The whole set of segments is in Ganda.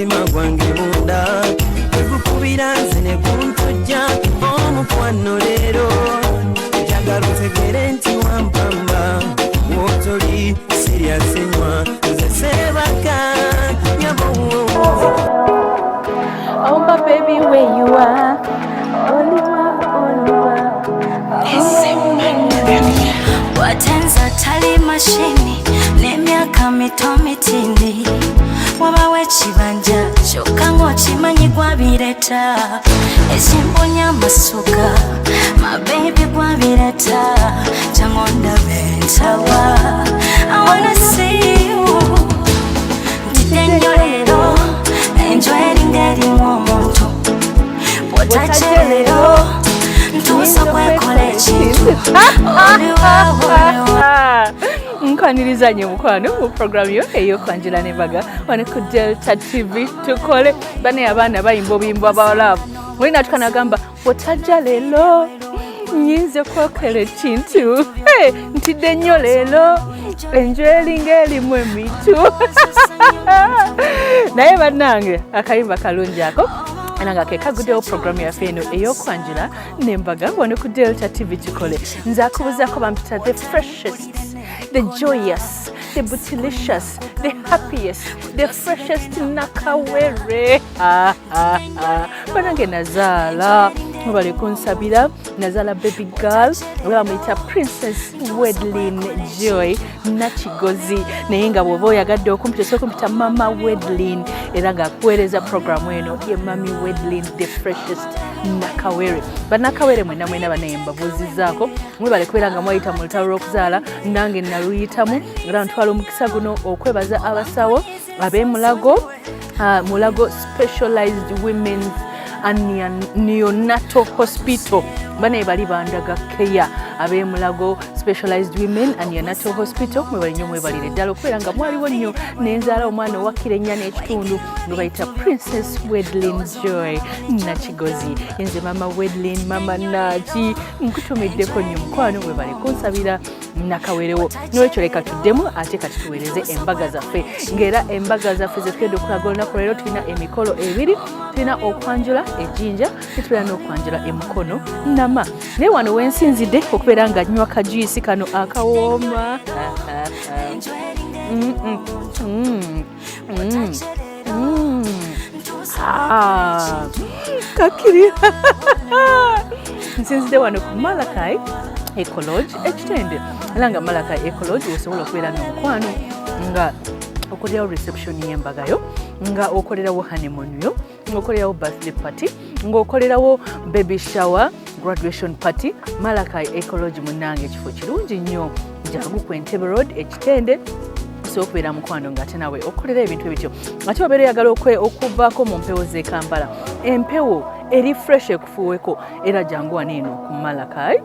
mutima gwange munda ekukubira nze ne kuntujja omukwano leero njagala otegere nti wampamba wotoli siryasenywa nze Ssebaga nyabo. Oh my baby, where you are, Oliwa. Watenza tali mashini n'emyaka mito mitini wabawe ekibanja kyokka ng'okimanyi gwabireta ekimponya amasuka my baby gwabireta jangu ndabe ntawa I wanna see you ntidde nnyo leero enjweri ng'erimu omuntu bw'otajja leero ntuusa kwekola ekintu Nkwaniriza nnyo mukwano mu programu yo ey'okwanjula n'embaga wano ku Delta TV tukole bane abaana bayimba obuyimba abawalavu mulina tukanagamba bw'otajja leero nyinza okwokola ekintu ntidde nnyo leero enjweri ng'erimu emitu naye bannange akayimba kalungi ako ananga ke kaguddewo programu yaffe eno ey'okwanjula n'embaga wano ku Delta TV tukole nze akubuzaako bampita the freshest, the joyous, the bootylicious, the happiest, the freshest nakawere. Banange nazaala mubale kunsabira nazaala baby girl bamuyita Princess Wedlin Joy Nakigozi naye nga bw'oba oyagadde okumpita okumpita Mama Wedlin era ng'akuweereza programu eno ye Mami Wedlin the freshest nakawere. Bannakawere mwena banaye mbabuuzizaako mwebale kubeera nga mwayita mu lutalo lw'okuzaala nange naluyitamu era ntwala omukisa guno okwebaza abasawo ab'Emulago Mulago Specialized Women's and Neonatal Hospital banaye bali bandaga keya ab'Emulago Specialized Women and Neonatal Hospital mwebali nnyo mwebalire ddala okubeera nga mwaliwo nnyo n'enzaala omwana owakira ennya n'ekitundu nga bayita Princess Wedlin Joy Nakigozi. Nze Mama Wedlin Mama Naki nkutumiddeko nnyo mukwano mwebale kunsabira nakawerewo n'olwekyo leka tuddemu ate kati tuweereze embaga zaffe ng'era embaga zaffe ze tugenda okulaga olunaku leero tulina emikolo ebiri tulina okwanjula ejjinja netulina n'okwanjula emukono nama naye wano wensinzidde okubeera nga nywa kajuisi kano akawooma kakiri nsinzidde wano ku Malakai Ecology ekitende era nga Malakai Ecology osobola okubeera n'omukwano nga okolerawo reception y'embagayo nga okolerawo honeymoon yo ng'okolerawo birthday party ng'okolerawo baby shower graduation party. Malakai Ecology munnange ekifo kirungi nnyo jangu ku Entebbe Road ekitende so okubeera mukwano ng'ate nawe okolera ebintu ebityo ate obeera oyagala okuvaako mu mpewo z'e Kampala empewo eri fresh ekufuuweko era jangu wano eno ku Malakai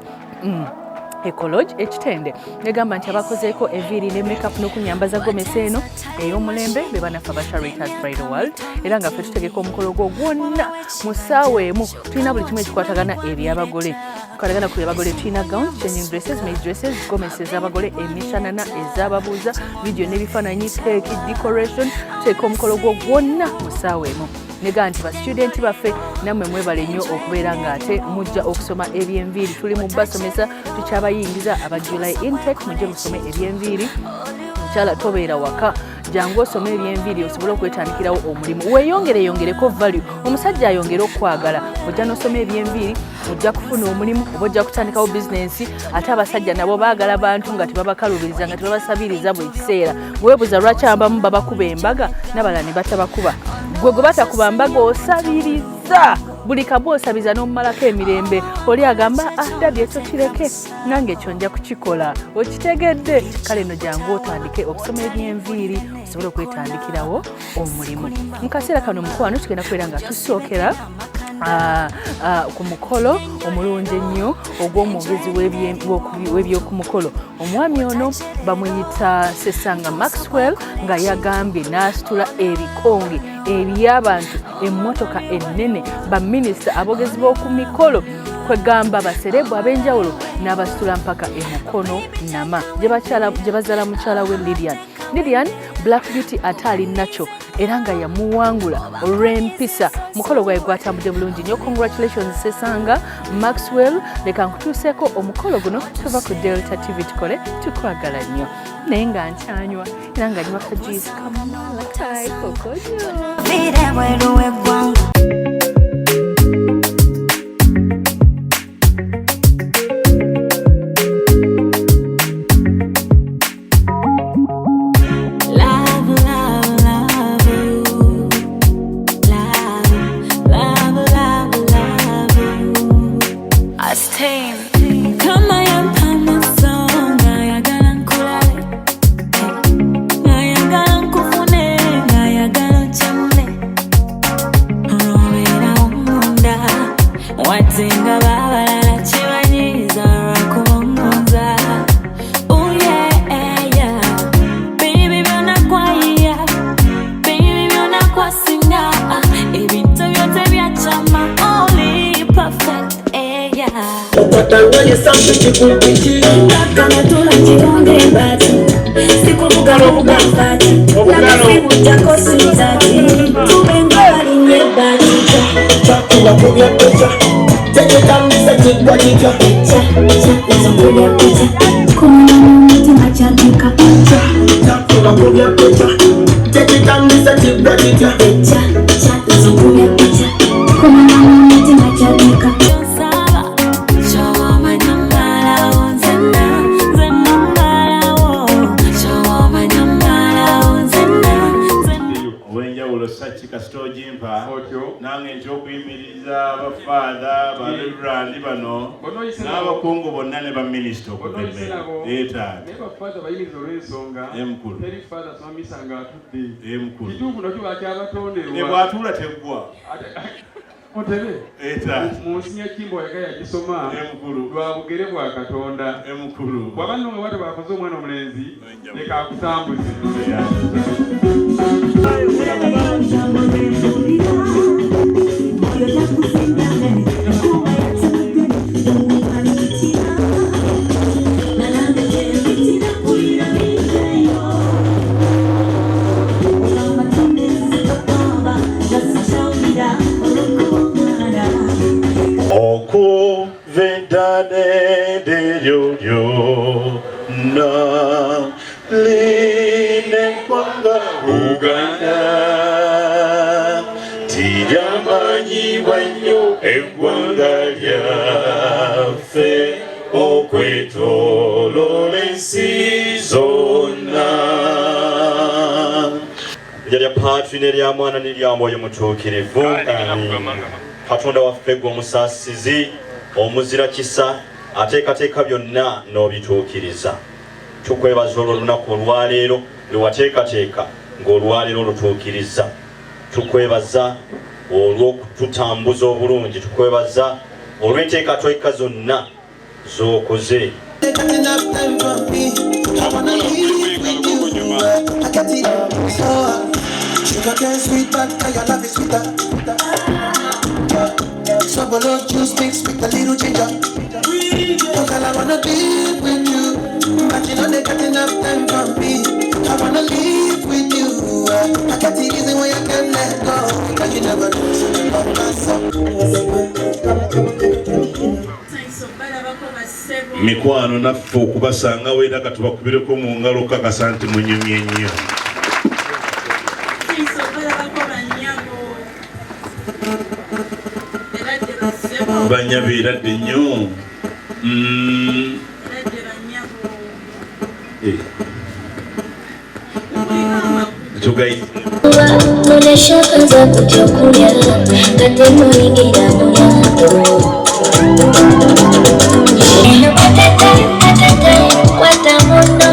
Ecology ekitende negamba nti abakozeeko eviiri ne makeup n'okunyambaza gomesi eno ey'omulembe be banafa ba Sharita's Bridal World era nga ffe tutegeka omukolo gwo gwonna mu ssaawa emu tulina buli kimu ekikwatagana ebyabagole tukwatagana ku byabagole tulina gown changing dresses maid dresses gomesi ez'abagole emishanana ez'ababuuza video n'ebifaananyi cake decoration tutegeka omukolo gwo gwonna mu ssaawa emu nega nti ba student baffe nammwe mwebale nnyo okubeera ng'ate mujja okusoma eby'enviiri tuli mu basomesa tukyabayingiza aba July intake mujje musome eby'enviiri mukyala tobeera waka jangu osome eby'enviiri osobole okwetandikirawo omulimu weeyongereko value omusajja ayongere okwagala ojja n'osoma eby'enviiri ojja kufuna omulimu oba ojja kutandikawo bizinensi ate abasajja nabo baagala bantu nga tebabakalubiriza nga tebabasabiriza buli kiseera weebuza lwaki abamu babakuba embaga n'abalala ne batabakuba gwe gwe batakuba mbaga osabiriza buli kabu osabiza n'omumalako emirembe oli agamba dadi ekyo kireke nange ekyo nja kukikola okitegedde kale no jangu otandike okusoma eby'enviiri osobole okwetandikirawo omulimu mu kaseera kano mukwano tugenda kubeera nga tusookera ku mukolo omulungi ennyo ogw'omwogezi w'ebyokumukolo omwami ono bamuyita Ssesanga Maxwell nga yagambye n'asitula ebikonge eby'abantu emmotoka ennene baminisita abogezi b'oku mikolo kwegamba baserebu ab'enjawulo n'abasitula mpaka emukono nama gye bazaala mukyala we Lillian Black Beauty atali nacho era nga yamuwangula olw'empisa mukolo gwaye gwatambudde bulungi nnyo. Congratulations Ssesanga, Maxwell. Leka nkutuuseeko omukolo guno tuva ku Delta TV tukole tukwagala nnyo naye nga nkyanywa era nga nywa kajuice kamala kai kokojo. Monsinya kimbo yakaya kisoma lwa bugere bwa Katonda emukulu bwabanno nga watu bakoze omwana omulenzi leka akutambuze Nerya mwana nerya mwoyo mutuukirivu Katonda waffe gwe omusaasizi omuzira kisa ateekateeka byonna n'obituukiriza. Tukwebaza olw'olunaku olwaleero lwe wateekateeka ng'olwaleero lutuukiriza. Tukwebaza olw'okututambuza obulungi. Tukwebaza olw'enteekateeka zonna z'okoze. Sugar cane sweet, but your love is sweeter. Swallow juice mixed with a little ginger. Girl, I wanna be with you, but you know they got enough time for me. I wanna live with you. I can't see reason why I can't let go. But you never do something about myself. Mikwano naffe okubasanga weera katubakubireko mu ngalo kakasa nti munyumye nnyo. Banyabiradde nnyo. Munashakaza kujya kulya kate mulingira mulyango kwata muno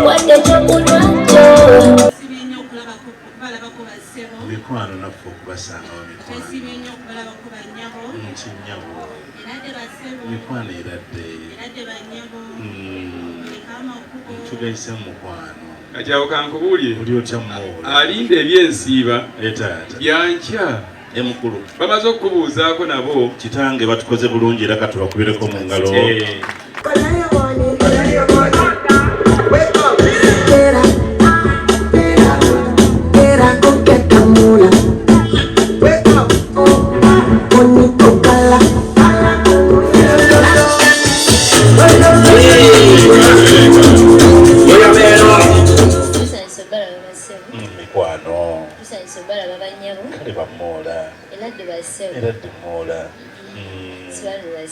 kwata chokulwa Mikwano naffe okubasanga mikwano eradde tugayise mukwano kati awo kankubuulire oli otya mwoyo alinda ebyensiiba etaata byankya emukulu bamaze okubuuzaako nabo kitange batukoze bulungi era katubakubireko mu ngalo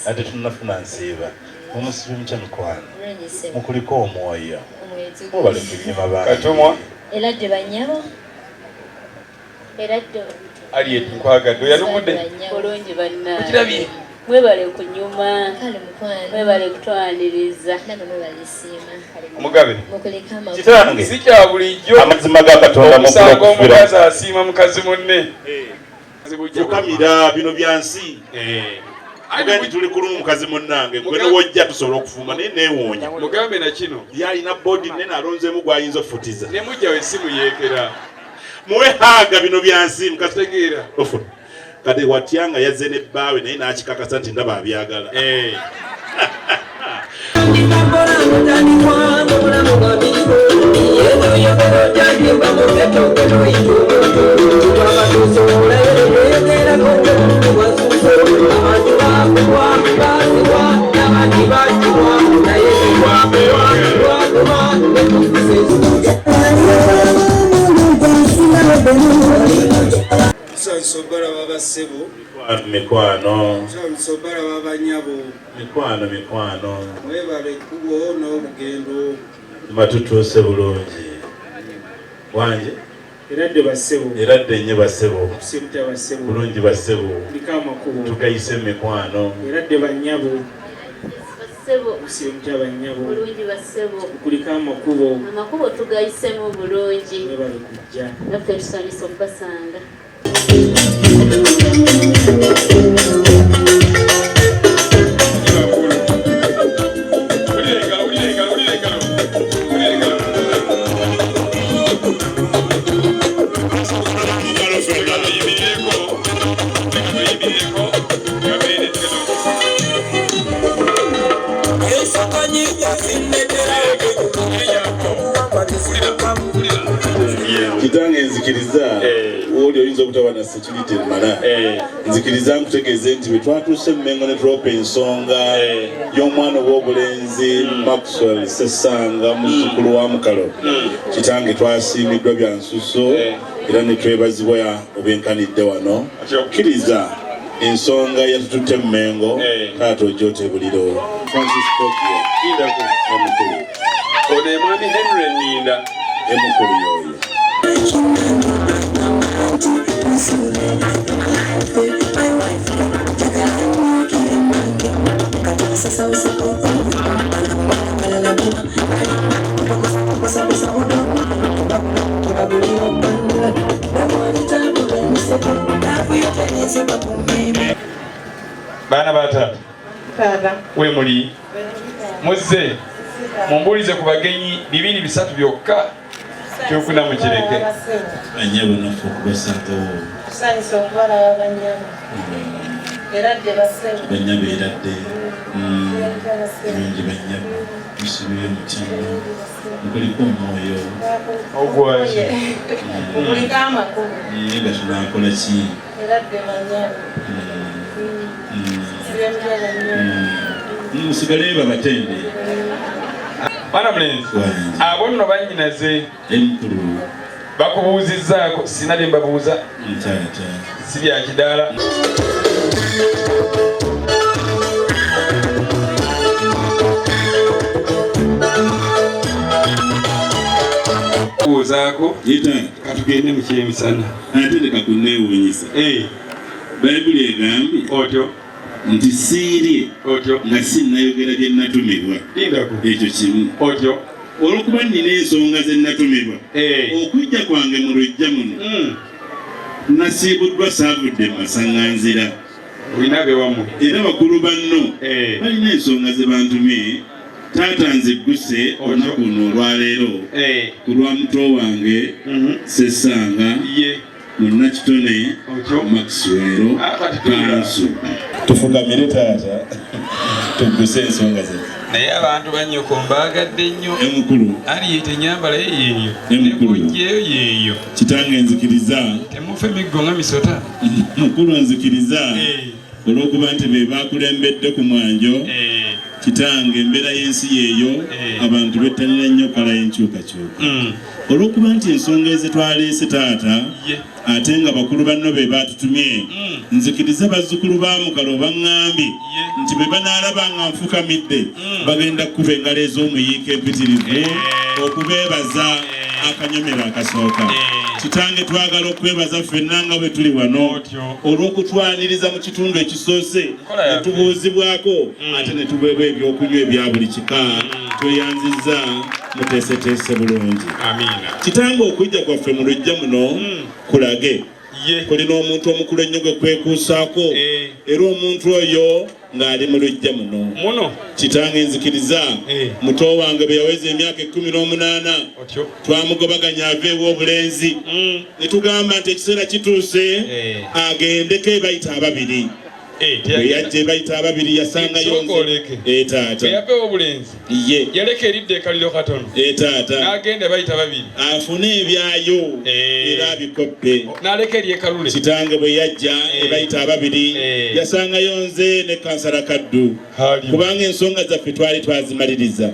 ate tunafuna nsiiba mumusibi mutya mikwano mukuliko omwoyo mubale kubyema katumwa eradde banyabo eradde ali etukwagadde oyanugudde bulungi banna okirabye mwebale kunyuma mwebale kutwaniriza omugabe kitange si kya bulijjo amazima ga katonda okusanga omukazi asiima mukazi munne fukamira bino byansi agandi tuli kulumu mukazi munnange gwe newojja tusobola okufuma naye neewoonya mugambe na kino yalina bodi nene alonzeemu gwayinza okufutiza ne mujja wesimu yeekera muwe haaga bino byansi mukategeera ofuna kati watyanga yazze nebbaawe naye n'akikakasa nti ndaba abyagala Sobala baba sebo mikwano sobala baba nyabo mikwano mwebale kubo n'olugendo matutuuse bulungi wanje eradde nnyo basebo bulungi basebo tugayise mikwano eradde banyabo bulungi basebo kuliko amakubo tugayisemu bulungi mwebale kujja naffe tusanyusa okubasanga kitange nzikiriza woli oyinza obutaba na security emala nzikiriza nkutegeeze nti bwe twatuuse Mmengo ne tulopa ensonga y'omwana ow'obulenzi Maxwell Ssesanga muzzukulu wa Mukalo kitange twasiimiddwa bya nsuso era ne twebazibwa obwenkanidde wano kkiriza ensonga yatututte Mmengo taata ojja otebuliro Francis Bogia emukulu ono emwami Henry Nnyinda emukulu y'oyo baana batatu we muli muzze mumbulize ku bagenyi 2-3 byokka kyokuna mukireke anyabo naffe okubasangawo tusanyusa okubalaba banyabo eradde basebo banyabo eradde bulungi banyabo musibiyo mukyano mukuliko omwoyo ogwaki kuliko amakubo nga tunakola ki eradde banyabo musigale babatende mwana mulenzi abo nno bannyinaze emukulu bakubuuzizzaako sina bye mbabuuza ntaata si bya kidaala kubuuzaako katugende mu kyemisana ate leka kunneewuunyisa bayibuli egambye otyo nti siirye otyo nga sinnayogera bye natumirwa ekyo kimu otyo olwokuba nnina ensonga ze natumirwa okujja kwange mu lujja muno nasiibuddwa saavudde mu masaŋŋanzira olina bewamu era bakulu banno balina ensonga ze bantumye taata nzigguse olunaku luno olwaleero ku lwa muto wange Ssesanga Munnakitone Maxwell Kansu. Tufukamire taata tuguse ensonga ze. Naye abantu bannyoko mbaagadde nnyo. Emukulu. Ali yetenyambala yeeyo. Emukulu. Yeeyo. Kitange nzikiriza. Temufe miggo nga misota. Mukulu nzikiriza. Olw'okuba nti be baakulembedde ku mwanjo. Kitange embeera y'ensi yeeyo abantu bettanira nnyo kala y'enkyukakyuka. Olw'okuba nti ensonga ezitwaleese taata ate nga bakulu banno be baatutumye nzikiriza bazzukulu ba mukalo baŋŋambye nti be banaalaba nga nfukamidde bagenda kukuba engalo ez'omuyiika empitirivu okubeebaza akanyomero akasooka. Kitange twagala okwebaza ffenna nga bwe tuli wano olw'okutwaniriza mu kitundu ekisoose ne tubuuzibwako ate ne tuweebwa ebyokunywa ebya buli kika. Tweyanzizza muteeseteese bulungi. Kitange okujja kwaffe mu luggya muno kulage kulina omuntu omukulu ennyo gwe kwekuusaako era omuntu oyo ng'ali mu luggya muno. Kitange nzikiriza muto wange bwe yaweza emyaka 18 twamugobaganya ave ew'obulenzi ne tugamba nti ekiseera kituuse agendeko bayita ababiri. Bwe yajja bayita ababiri yasanga yonze taata yapewa obulenzi yaleka eridde ekaliro katono taata n'agenda bayita babiri afune ebyayo era abikoppe n'aleka eri ekalule. Kitange bwe yajja bayita ababiri yasanga yonze ne kansala kaddu kubanga ensonga zaffe twali twazimaliriza.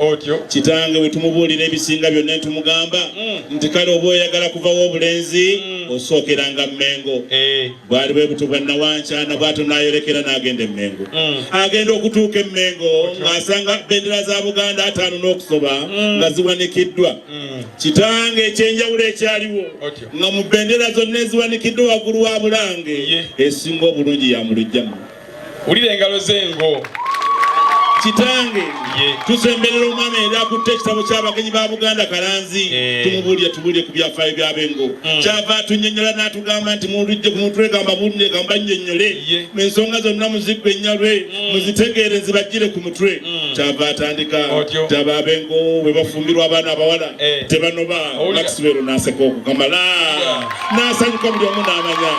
Kitange bwe tumubuulira ebisinga byonna ne tumugamba nti kale oba oyagala kuvawo obulenzi osookeranga Mmengo. Bwali bwe buto bwa Nawankyana bw'ato n'ayolekera n'agenda Mmengo. Agenda okutuuka Mmengo ng'asanga bendera za Buganda 5 n'okusoba nga ziwanikiddwa. Kitange ekyenjawulo ekyaliwo nga mu bendera zonna eziwanikiddwa waggulu wa Bulange esinga obulungi ya mu luggyamu. Wulira engalo z'engo. Kitange tusemberera omwami era akutte ekitabo ky'abagenyi ba Buganda Kalanzi tumubuulire ku byafaayo by'abengo. Kyava tunnyonnyola n'atugamba nti mulujje ku mutwe gamba bulire gamba nnyonnyole ensonga zonna muzigwe ennyalwe muzitegeere nzibagire ku mutwe. Kyava atandika taba abengo bwe bafumbirwa abaana abawala tebanoba. Maxwell n'aseka okukamala n'asanyuka buli omu n'amanya.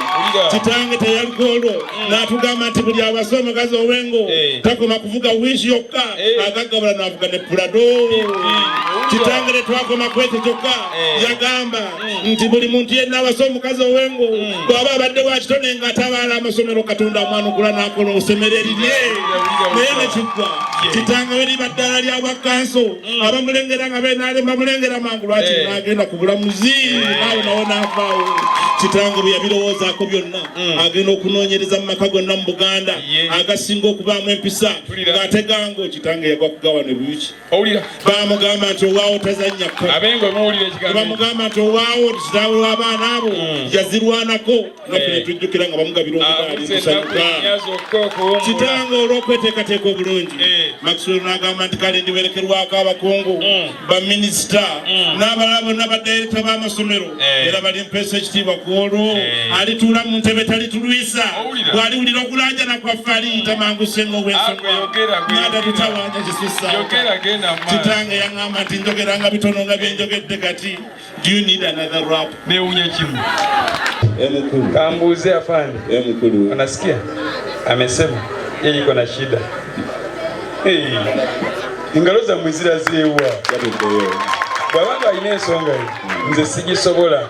Kitange teyaliko olwo n'atugamba nti buli awasa omukazi ow'engo takoma kuvuga wishi yokka agagabula n'avuga ne Prado. Kitange ne twakoma kwekyo kyokka yagamba nti buli muntu yenna awasa omukazi ow'engo bw'aba abadde wa kitone ng'atabaala amasomero Katonda amwanukula n'akola osemererire naye ne kiggwa. Kitange we liba ddala lya bwa kanso abamulengera nga beenaalemba mulengera mangu lwaki n'agenda ku bulamuzi naawe nawo n'avaawo. Kitange bwe yabirowoozaako byonna agenda okunoonyereza mu maka gonna mu Buganda agasinga okubaamu empisa ng'ategango. Kitange yagwa kugawa ne buki bamugamba nti owaawo tazannya bamugamba nti owaawo kitaawe w'abaana abo yazirwanako naffe ne tujjukira nga bamugabira omugaali tusanyuka. Kitange olw'okweteekateeka obulungi Maxwell n'agamba nti kale ndiwerekerwako abakungu baminisita n'abalala bonna baddayireeta b'amasomero era bali mpeesa ekitiibwa ku olwo alituula mu ntebe talitulwisa bw'aliwulira okulanjana kwaffe aliyita mangu senga obw'ensonga n'atatutawanya kisusa. Kitange yaŋŋamba nti njogeranga bitono nga byenjogedde kati. Do you need another rap? Neewunya kimu. Kambuuze afande. Unasikia? Amesema yeye iko na shida. Ingalo za mwizira zeewa. Bw'abanga alina ensonga nze sigisobola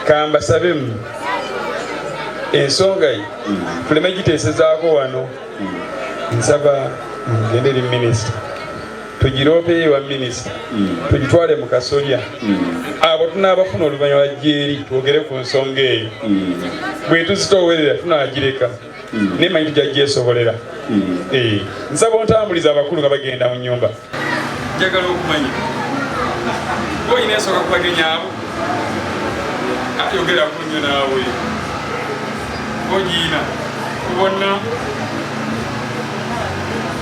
kamba sabemu ensonga tuleme giteesezaako wano. Nsaba ngende eri minisita tugirope ewa minisita tugitwale mu kasolya abo tunaabafuna oluvannyuma gyeri twogere ku nsonga eyo bwe tuzitoowerera tunaagireka naye manyi tujja gyesobolera. Nsaba ontambuliza abakulu nga bagenda mu nnyumba. Njagala okumanya olina ensonga ku bagenya abo ate yogera ku nnyo naawe ogiina kubonna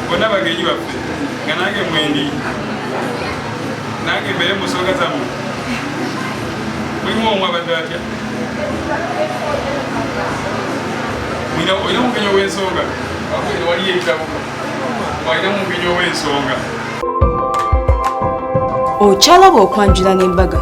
bonna bagenyi baffe nga nange mwendi nange mbeere mu nsonga zammwe mulimu omu abadde atya olina omugenyi ow'ensonga waliyo ebitabo olina omugenyi ow'ensonga. Okyalaba okwanjula n'embaga.